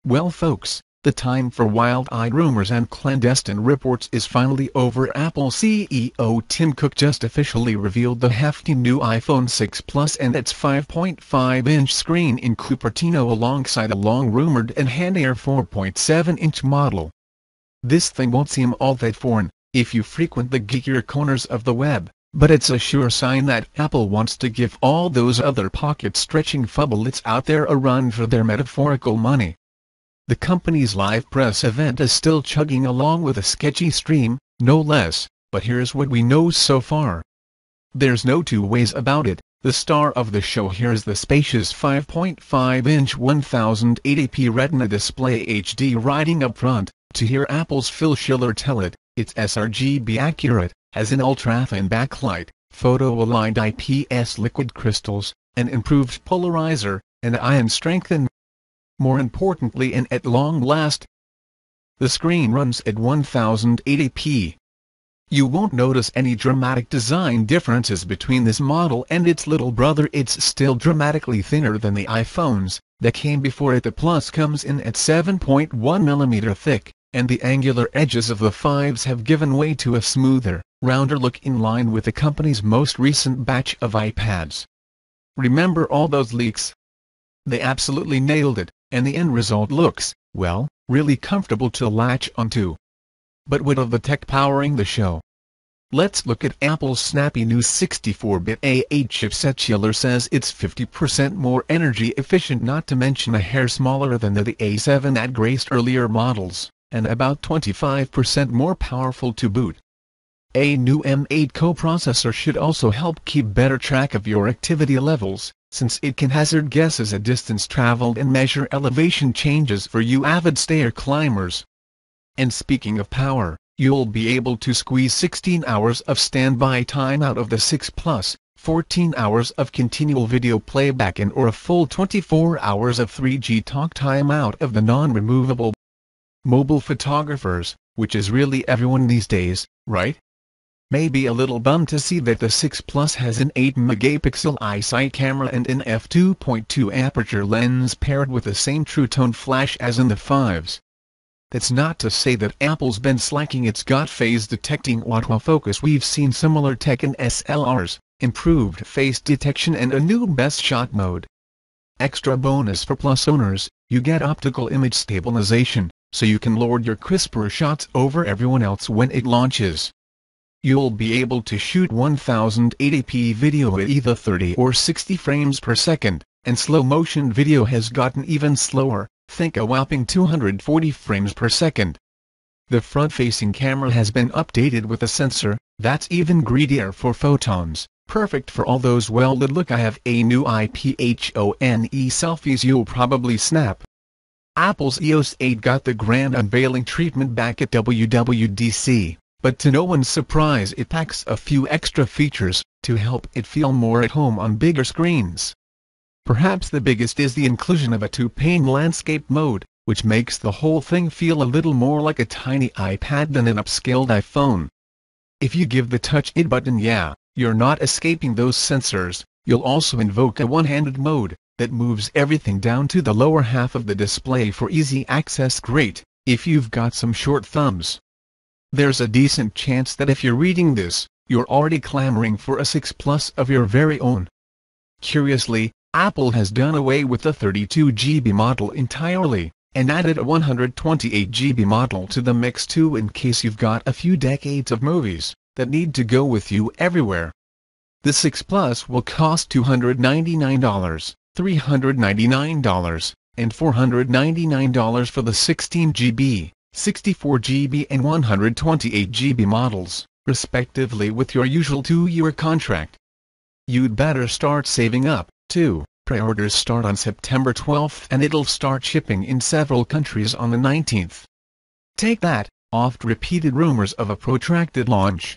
Well folks, the time for wild-eyed rumors and clandestine reports is finally over. Apple CEO Tim Cook just officially revealed the hefty new iPhone 6 Plus and its 5.5-inch screen in Cupertino alongside a long-rumored and handier 4.7-inch model. This thing won't seem all that foreign if you frequent the geekier corners of the web, but it's a sure sign that Apple wants to give all those other pocket-stretching phablets out there a run for their metaphorical money. The company's live press event is still chugging along with a sketchy stream, no less, but here's what we know so far. There's no two ways about it, the star of the show here is the spacious 5.5-inch 1080p Retina Display HD riding up front. To hear Apple's Phil Schiller tell it, it's SRGB-accurate, has an ultrathin backlight, photo-aligned IPS liquid crystals, an improved polarizer, and ion strengthened. More importantly and at long last, the screen runs at 1080p. You won't notice any dramatic design differences between this model and its little brother. It's still dramatically thinner than the iPhones that came before it. The Plus comes in at 7.1mm thick, and the angular edges of the 5s have given way to a smoother, rounder look in line with the company's most recent batch of iPads. Remember all those leaks? They absolutely nailed it, and the end result looks, well, really comfortable to latch onto. But what of the tech powering the show? Let's look at Apple's snappy new 64-bit A8 chipset. Schiller says it's 50% more energy efficient, not to mention a hair smaller than the A7 that graced earlier models, and about 25% more powerful to boot. A new M8 coprocessor should also help keep better track of your activity levels, since it can hazard guesses at distance traveled and measure elevation changes for you avid stair climbers. And speaking of power, you'll be able to squeeze 16 hours of standby time out of the 6 Plus, 14 hours of continual video playback and/or a full 24 hours of 3G talk time out of the non-removable. Mobile photographers, which is really everyone these days, right? May be a little bummed to see that the 6 Plus has an 8-megapixel iSight camera and an f2.2 aperture lens paired with the same True Tone flash as in the 5s. That's not to say that Apple's been slacking its got phase detecting autofocus. We've seen similar tech in SLRs, improved face detection and a new best shot mode. Extra bonus for Plus owners, you get optical image stabilization, so you can lord your crisper shots over everyone else when it launches. You'll be able to shoot 1080p video at either 30 or 60 frames per second, and slow-motion video has gotten even slower, think a whopping 240 frames per second. The front-facing camera has been updated with a sensor that's even greedier for photons, perfect for all those well-lit look I have a new iPhone selfies you'll probably snap. Apple's EOS 8 got the grand unveiling treatment back at WWDC. But to no one's surprise it packs a few extra features to help it feel more at home on bigger screens. Perhaps the biggest is the inclusion of a 2-pane landscape mode, which makes the whole thing feel a little more like a tiny iPad than an upscaled iPhone. If you give the Touch It button, you're not escaping those sensors. You'll also invoke a one-handed mode that moves everything down to the lower half of the display for easy access. Great if you've got some short thumbs. There's a decent chance that if you're reading this, you're already clamoring for a 6 Plus of your very own. Curiously, Apple has done away with the 32GB model entirely, and added a 128GB model to the mix too, in case you've got a few decades of movies that need to go with you everywhere. The 6 Plus will cost $299, $399, and $499 for the 16GB. 64GB and 128GB models, respectively, with your usual 2-year contract. You'd better start saving up, too. Pre-orders start on September 12th and it'll start shipping in several countries on the 19th. Take that, oft-repeated rumors of a protracted launch.